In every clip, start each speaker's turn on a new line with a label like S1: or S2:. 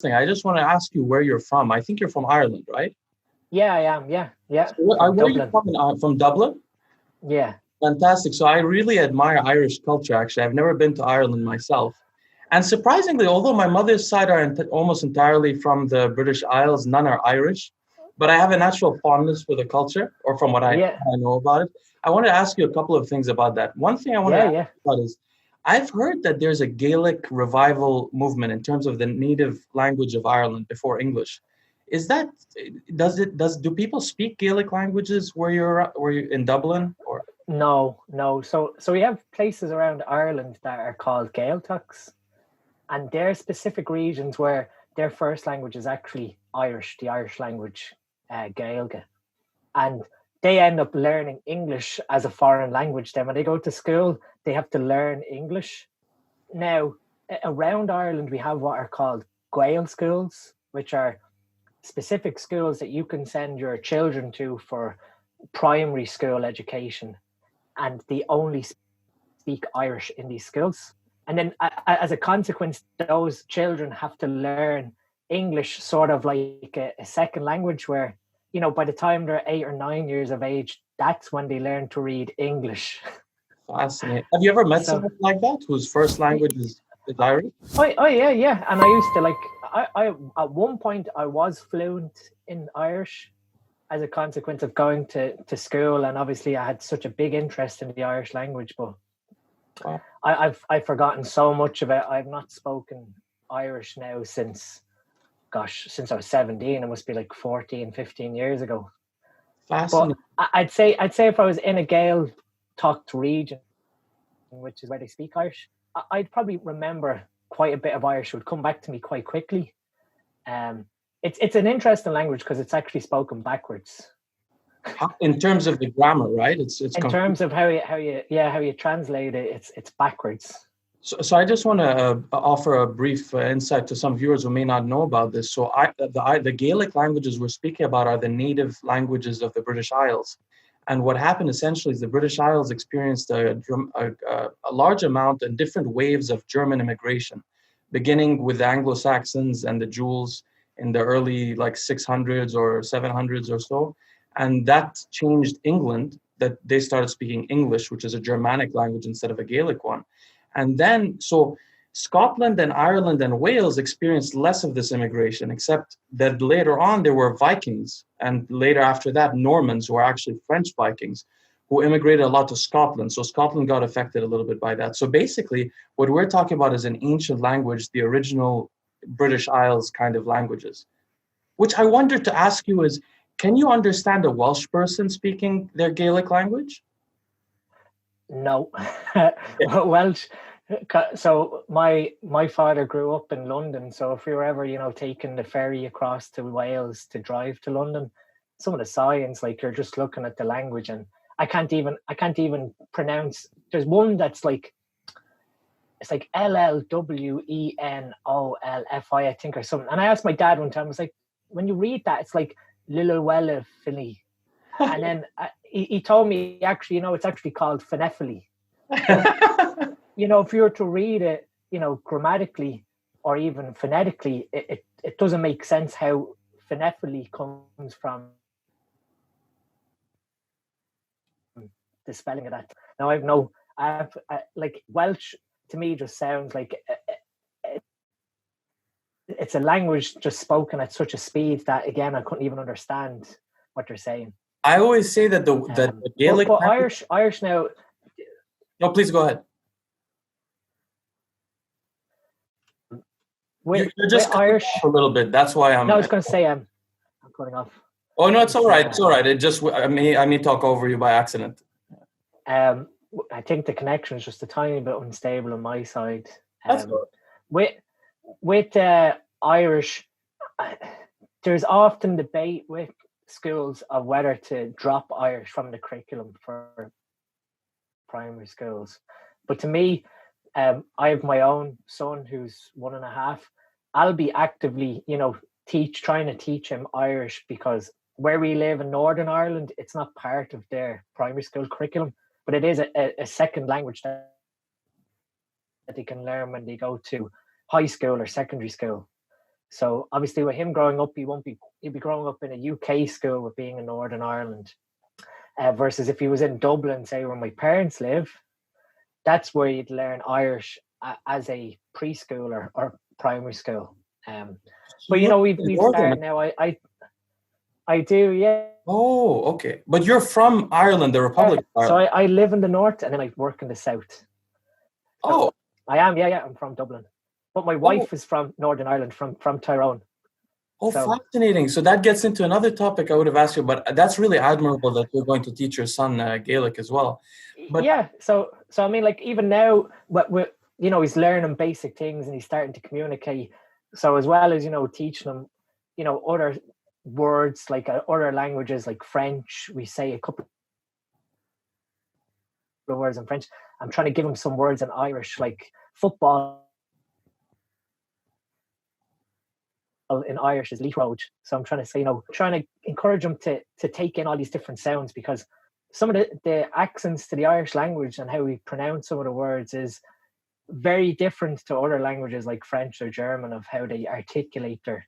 S1: thing. I just want to ask you where you're from. I think you're from Ireland, right?
S2: Yeah, I am. Yeah,
S1: So where,
S2: from
S1: where are you
S2: Dublin.
S1: from? From Dublin?
S2: Yeah.
S1: Fantastic. So I really admire Irish culture, actually. I've never been to Ireland myself. And surprisingly, although my mother's side are almost entirely from the British Isles, none are Irish, but I have a natural fondness for the culture, or from
S2: Yeah.
S1: what I know about it. I want to ask you a couple of things about that. One thing I want to
S2: Yeah.
S1: ask
S2: Yeah.
S1: you about is I've heard that there's a Gaelic revival movement in terms of the native language of Ireland before English. Is that do people speak Gaelic languages where you're in Dublin or?
S2: No, no. So we have places around Ireland that are called Gaeltachts, and they're specific regions where their first language is actually Irish, the Irish language, Gaeilge, and they end up learning English as a foreign language. Then when they go to school, they have to learn English. Now, around Ireland, we have what are called Gael schools, which are specific schools that you can send your children to for primary school education, and they only speak Irish in these schools. And then, as a consequence, those children have to learn English sort of like a second language, where, by the time they're 8 or 9 years of age, that's when they learn to read English.
S1: Fascinating. Have you ever met
S2: So,
S1: someone like that whose first language is Irish?
S2: oh yeah, yeah. And I used to I at one point I was fluent in Irish as a consequence of going to school, and obviously I had such a big interest in the Irish language, but
S1: Wow.
S2: I've forgotten so much of it. I've not spoken Irish now since I was 17. It must be like 14, 15 years ago. But
S1: Fascinating.
S2: I'd say if I was in a Gael talked region, which is where they speak Irish, I'd probably remember quite a bit of Irish. It would come back to me quite quickly. It's an interesting language because it's actually spoken backwards.
S1: In terms of the grammar, right? It's
S2: In terms of how you translate it, it's backwards.
S1: so I just want to offer a brief insight to some viewers who may not know about this. So the Gaelic languages we're speaking about are the native languages of the British Isles. And what happened essentially is the British Isles experienced a large amount and different waves of German immigration, beginning with the Anglo-Saxons and the Jewels in the early like 600s or 700s or so. And that changed England, that they started speaking English, which is a Germanic language instead of a Gaelic one. And then, so Scotland and Ireland and Wales experienced less of this immigration, except that later on there were Vikings, and later after that, Normans, who are actually French Vikings, who immigrated a lot to Scotland. So Scotland got affected a little bit by that. So basically, what we're talking about is an ancient language, the original British Isles kind of languages, which I wanted to ask you is, can you understand a Welsh person speaking their Gaelic language?
S2: No.
S1: Yeah.
S2: Welsh. So my father grew up in London. So if we were ever, taking the ferry across to Wales to drive to London, some of the signs, like, you're just looking at the language, and I can't even pronounce. There's one that's like, it's like LLWENOLFI, I think, or something. And I asked my dad one time, I was like, when you read that, it's like Lilwella Philly. And then he told me, actually, it's actually called phonephily. But, if you were to read it, grammatically or even phonetically, it doesn't make sense how phonephily comes from the spelling of that. Now like Welsh to me just sounds like it's a language just spoken at such a speed that, again, I couldn't even understand what they're saying.
S1: I always say that the Gaelic
S2: but Irish now.
S1: No, please go ahead. You're just
S2: Irish
S1: a little bit. That's why I'm.
S2: No, I was going to say I'm cutting off.
S1: Oh no, it's all right. It's all right. It just I may talk over you by accident.
S2: I think the connection is just a tiny bit unstable on my side.
S1: That's good.
S2: With Irish, there's often debate with schools of whether to drop Irish from the curriculum for primary schools. But to me, I have my own son who's 1.5. I'll be actively, trying to teach him Irish, because where we live in Northern Ireland, it's not part of their primary school curriculum, but it is a second language that they can learn when they go to high school or secondary school. So obviously with him growing up, he'll be growing up in a UK school with being in Northern Ireland. Versus if he was in Dublin, say where my parents live, that's where you'd learn Irish as a preschooler or primary school. But
S1: You live in
S2: we've
S1: Northern.
S2: started now. I do, yeah.
S1: Oh, okay. But you're from Ireland, the Republic of
S2: So
S1: Ireland.
S2: I live in the north and then I work in the south. So
S1: Oh,
S2: I am, yeah, I'm from Dublin. But my
S1: oh,
S2: wife is from Northern Ireland, from Tyrone.
S1: oh,
S2: So
S1: fascinating. So that gets into another topic I would have asked you, but that's really admirable that you're going to teach your son Gaelic as well. But
S2: yeah, so I mean, like even now, what he's learning basic things and he's starting to communicate. So as well as teaching him, other words like other languages like French, we say a couple of words in French. I'm trying to give him some words in Irish, like football in Irish is leaf road. So I'm trying to say, trying to encourage him to take in all these different sounds, because some of the accents to the Irish language and how we pronounce some of the words is very different to other languages like French or German, of how they articulate their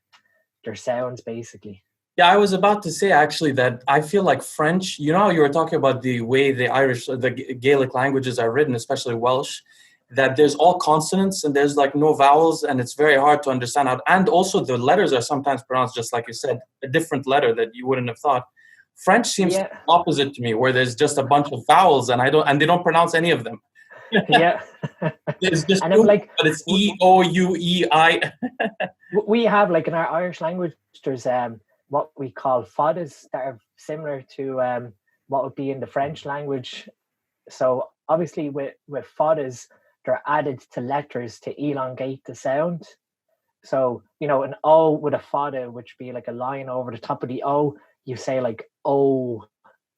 S2: sounds basically.
S1: yeah, I was about to say actually that I feel like French, how you were talking about the way the Gaelic languages are written, especially Welsh, that there's all consonants and there's like no vowels and it's very hard to understand how, and also the letters are sometimes pronounced just like you said, a different letter that you wouldn't have thought. French seems
S2: Yeah.
S1: opposite to me, where there's just a bunch of vowels and they don't pronounce any of them.
S2: Yeah.
S1: It's just
S2: and then like,
S1: but it's E-O-U-E-I.
S2: we have like in our Irish language, there's what we call fadas that are similar to what would be in the French language. So obviously with fadas, they're added to letters to elongate the sound. So, an O with a fada, which would be like a line over the top of the O, you say like O,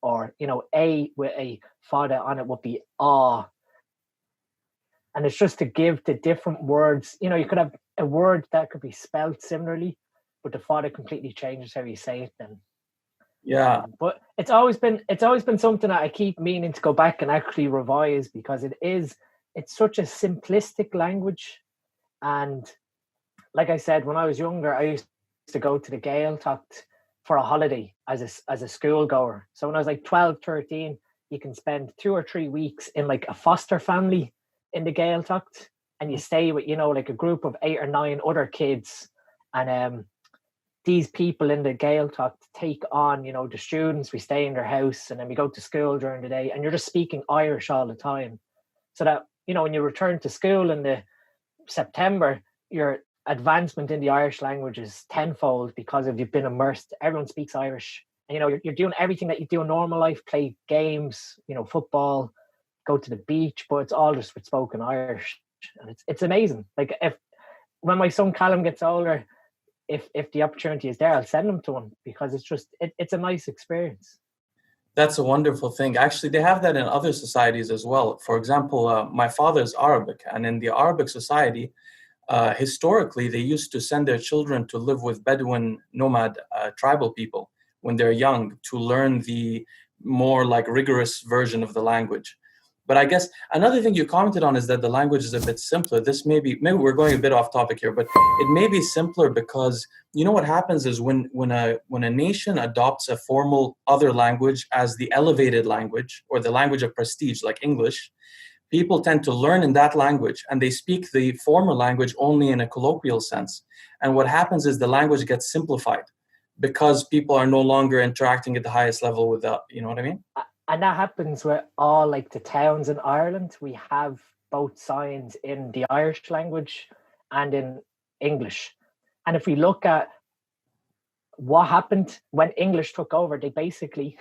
S2: or, A with a fada on it would be ah. And it's just to give the different words, you could have a word that could be spelled similarly, but the fada completely changes how you say it then.
S1: Yeah.
S2: But it's always been something that I keep meaning to go back and actually revise, because it's such a simplistic language. And like I said, when I was younger, I used to go to the Gaeltacht for a holiday as a school goer. So when I was like 12, 13, you can spend 2 or 3 weeks in like a foster family in the Gaeltacht, and you stay with, like a group of 8 or 9 other kids. And these people in the Gaeltacht take on, the students. We stay in their house and then we go to school during the day, and you're just speaking Irish all the time. So that, when you return to school in the September, your advancement in the Irish language is tenfold, because if you've been immersed, everyone speaks Irish. And, you're doing everything that you do in normal life, play games, football, go to the beach, but it's all just with spoken Irish. And it's amazing. Like when my son Callum gets older, if the opportunity is there, I'll send him to him, because it's just it's a nice experience.
S1: That's a wonderful thing. Actually, they have that in other societies as well. For example, my father is Arabic, and in the Arabic society, historically, they used to send their children to live with Bedouin nomad tribal people when they're young, to learn the more like rigorous version of the language. But I guess another thing you commented on is that the language is a bit simpler. This maybe we're going a bit off topic here, but it may be simpler because what happens is when a nation adopts a formal other language as the elevated language, or the language of prestige like English, people tend to learn in that language and they speak the former language only in a colloquial sense. And what happens is the language gets simplified because people are no longer interacting at the highest level with that. You know what I mean?
S2: And that happens with all like the towns in Ireland. We have both signs in the Irish language and in English. And if we look at what happened when English took over, they basically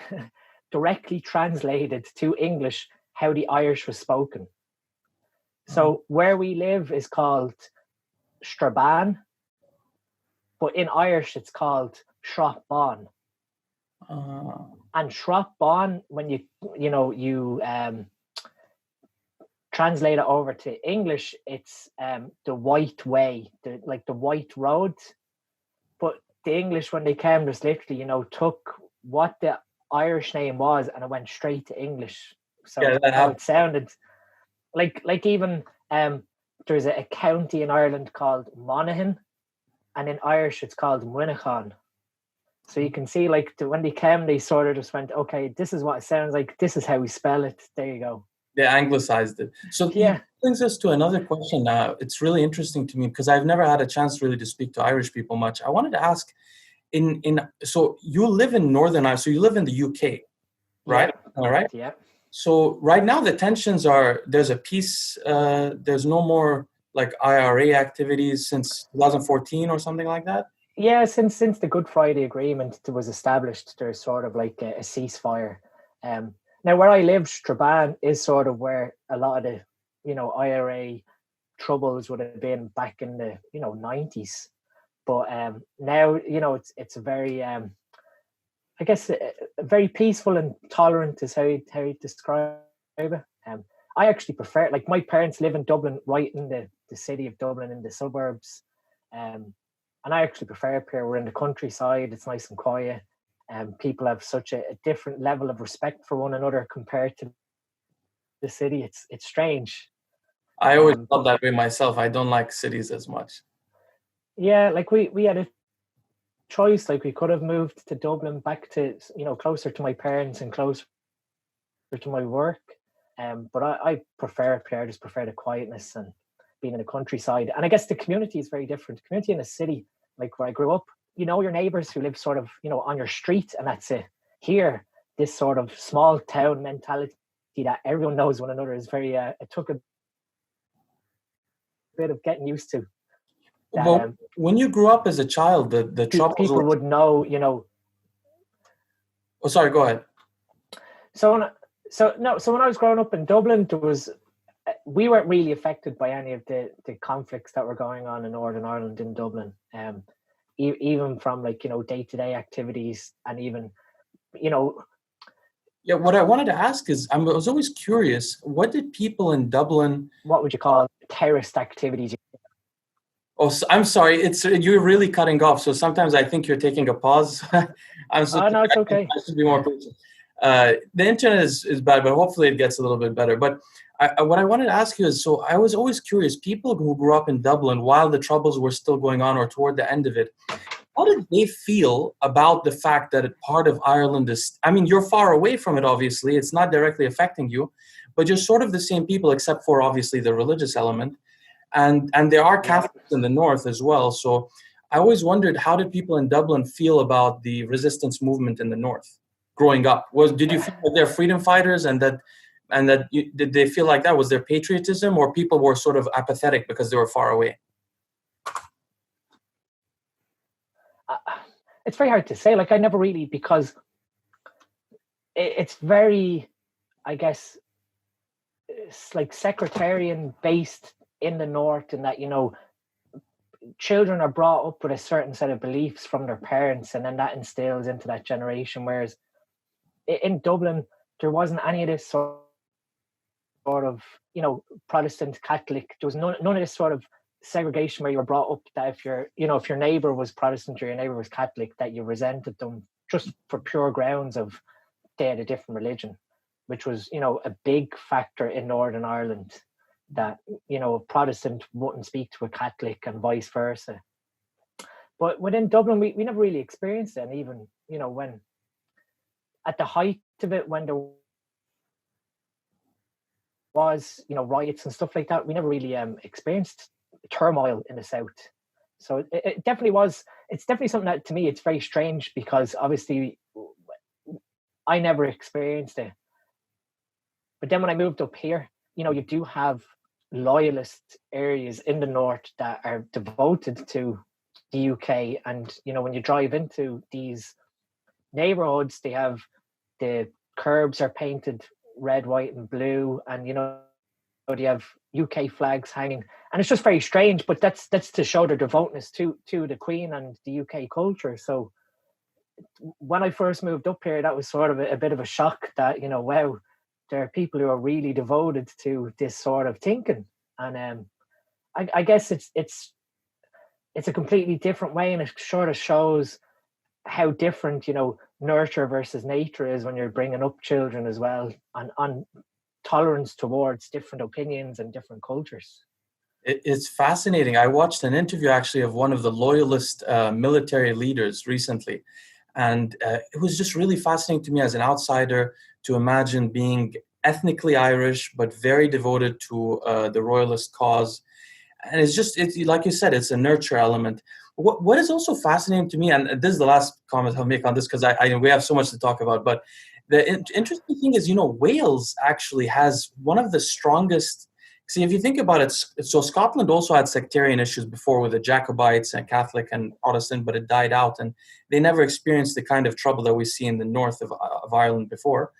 S2: directly translated to English how the Irish was spoken. So where we live is called Strabane, but in Irish it's called Shropbon. And Shropbon, when you translate it over to English, it's the white way, the white road. But the English, when they came, just literally, took what the Irish name was and it went straight to English. So it sounded like even there's a county in Ireland called Monaghan, and in Irish it's called Winnichan. So you can see, like, when they came, they sort of just went, okay, this is what it sounds like. This is how we spell it. There you go.
S1: They anglicized it. So
S2: Yeah.
S1: brings us to another question. It's really interesting to me because I've never had a chance really to speak to Irish people much. I wanted to ask, so you live in Northern Ireland, so you live in the UK, right?
S2: Yeah.
S1: All right.
S2: Yeah.
S1: So right now the tensions are, there's a peace, there's no more like IRA activities since 2014 or something like that.
S2: Yeah, since the Good Friday Agreement was established, there's sort of like a ceasefire. Now, where I live, Strabane is sort of where a lot of the, IRA troubles would have been back in the 90s. But now, it's a very, I guess, very peaceful and tolerant is how you describe it. I actually prefer, like, my parents live in Dublin, right in the city of Dublin, in the suburbs. And I actually prefer up here. We're in the countryside. It's nice and quiet. People have such a different level of respect for one another compared to the city. It's strange.
S1: I always felt that way myself. I don't like cities as much.
S2: Yeah, like we had a choice. Like, we could have moved to Dublin, back to, closer to my parents and closer to my work. But I prefer up here. I just prefer the quietness and being in the countryside. And I guess the community is very different. The community in a city, like where I grew up, your neighbors who live sort of, on your street, and that's it. Here, this sort of small town mentality that everyone knows one another is very, it took a bit of getting used to. That,
S1: well, when you grew up as a child, the troubles
S2: people would know,
S1: Oh, sorry, go ahead.
S2: So when I was growing up in Dublin, we weren't really affected by any of the conflicts that were going on in Northern Ireland in Dublin. Even from, like, day-to-day activities, and even,
S1: Yeah, what I wanted to ask is, I was always curious, what did people in Dublin...
S2: What would you call terrorist activities?
S1: Oh, I'm sorry, you're really cutting off, so sometimes I think you're taking a pause.
S2: No, it's okay.
S1: I should be more patient. The internet is bad, but hopefully it gets a little bit better. But what I wanted to ask you is, so I was always curious, people who grew up in Dublin while the troubles were still going on or toward the end of it, how did they feel about the fact that part of Ireland is, I mean, you're far away from it, obviously, it's not directly affecting you, but you're sort of the same people, except for obviously the religious element. And there are Catholics in the north as well. So I always wondered, how did people in Dublin feel about the resistance movement in the north growing up? Did you feel like they're freedom fighters, and did they feel like that? Was there patriotism, or people were sort of apathetic because they were far away?
S2: It's very hard to say. Like, I never really, because it's very, I guess, it's like sectarian based in the north, in that, children are brought up with a certain set of beliefs from their parents, and then that instills into that generation. Whereas in Dublin, there wasn't any of this sort of, Protestant, Catholic. There was none of this sort of segregation where you were brought up that if your neighbor was Protestant or your neighbor was Catholic, that you resented them just for pure grounds of they had a different religion, which was, a big factor in Northern Ireland, that, a Protestant wouldn't speak to a Catholic and vice versa. But within Dublin, we never really experienced it. And even, when at the height of it, when there was, riots and stuff like that, we never really experienced turmoil in the south. So it definitely was, it's definitely something that, to me, it's very strange, because obviously I never experienced it. But then when I moved up here, you do have loyalist areas in the north that are devoted to the UK. And, when you drive into these neighborhoods, they have, the curbs are painted red, white and blue. And, they have UK flags hanging. And it's just very strange, but that's to show their devoutness to the Queen and the UK culture. So when I first moved up here, that was sort of a bit of a shock that, wow, there are people who are really devoted to this sort of thinking. And I guess it's a completely different way, and it sort of shows how different, nurture versus nature is when you're bringing up children as well, on tolerance towards different opinions and different cultures.
S1: It's fascinating. I watched an interview actually of one of the loyalist military leaders recently, and it was just really fascinating to me as an outsider to imagine being ethnically Irish but very devoted to the royalist cause. And it's like you said, it's a nurture element. What is also fascinating to me, and this is the last comment I'll make on this because I we have so much to talk about, but the interesting thing is, Wales actually has one of the strongest. See, if you think about it, so Scotland also had sectarian issues before with the Jacobites and Catholic and Protestant, but it died out, and they never experienced the kind of trouble that we see in the north of Ireland before.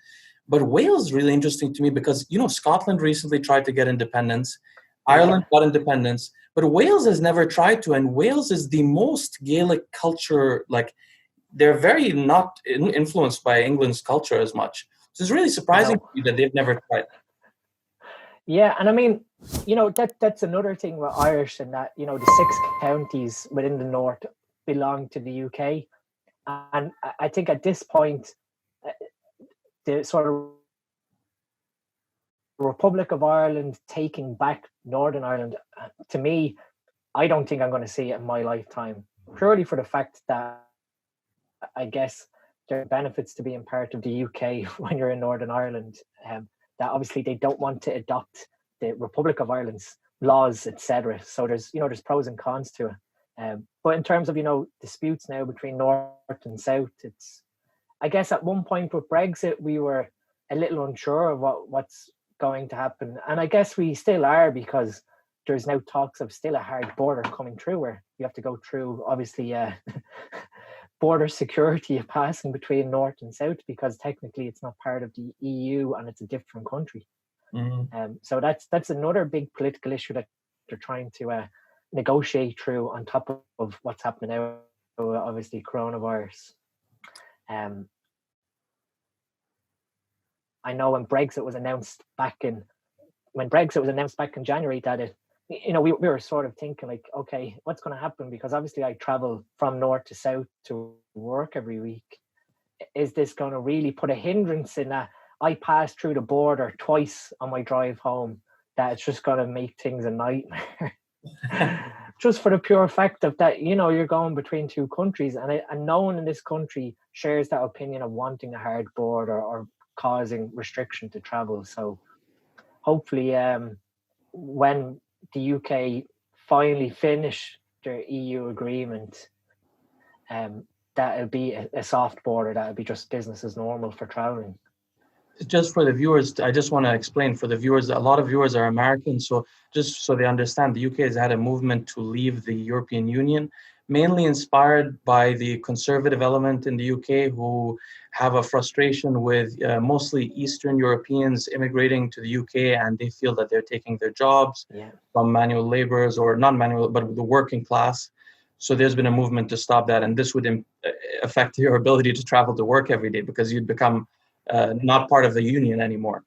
S1: But Wales is really interesting to me because, Scotland recently tried to get independence. Ireland got independence, but Wales has never tried to, and Wales is the most Gaelic culture, like they're very not influenced by England's culture as much. So it's really surprising to me that they've never tried.
S2: Yeah, and I mean, that's another thing with Irish, and that, the 6 counties within the north belong to the UK. And I think at this point, the sort of Republic of Ireland taking back Northern Ireland, to me, I don't think I'm going to see it in my lifetime, purely for the fact that I guess there are benefits to being part of the UK when you're in Northern Ireland. That obviously they don't want to adopt the Republic of Ireland's laws, etc. So there's pros and cons to it. But in terms of disputes now between North and South, it's, I guess at one point with Brexit we were a little unsure of what's going to happen, and I guess we still are, because there's now talks of still a hard border coming through, where you have to go through obviously border security passing between North and South, because technically it's not part of the EU and it's a different country.
S1: Mm-hmm.
S2: So that's another big political issue that they're trying to negotiate through, on top of what's happening now, obviously coronavirus. I know when Brexit was announced back in January, that it, we were sort of thinking like, okay, what's going to happen? Because obviously I travel from north to south to work every week. Is this going to really put a hindrance in that I pass through the border twice on my drive home, that it's just going to make things a nightmare? Just for the pure fact of that, you're going between two countries, and no one in this country shares that opinion of wanting a hard border or causing restriction to travel. So hopefully when the UK finally finish their EU agreement, that'll be a soft border, that'll be just business as normal for traveling.
S1: Just for the viewers, I just want to explain for the viewers, a lot of viewers are American, so just so they understand, the UK has had a movement to leave the European Union, mainly inspired by the conservative element in the UK, who have a frustration with mostly Eastern Europeans immigrating to the UK, and they feel that they're taking their jobs from manual laborers, or not manual, but the working class. So there's been a movement to stop that, and this would affect your ability to travel to work every day, because you'd become not part of the union anymore.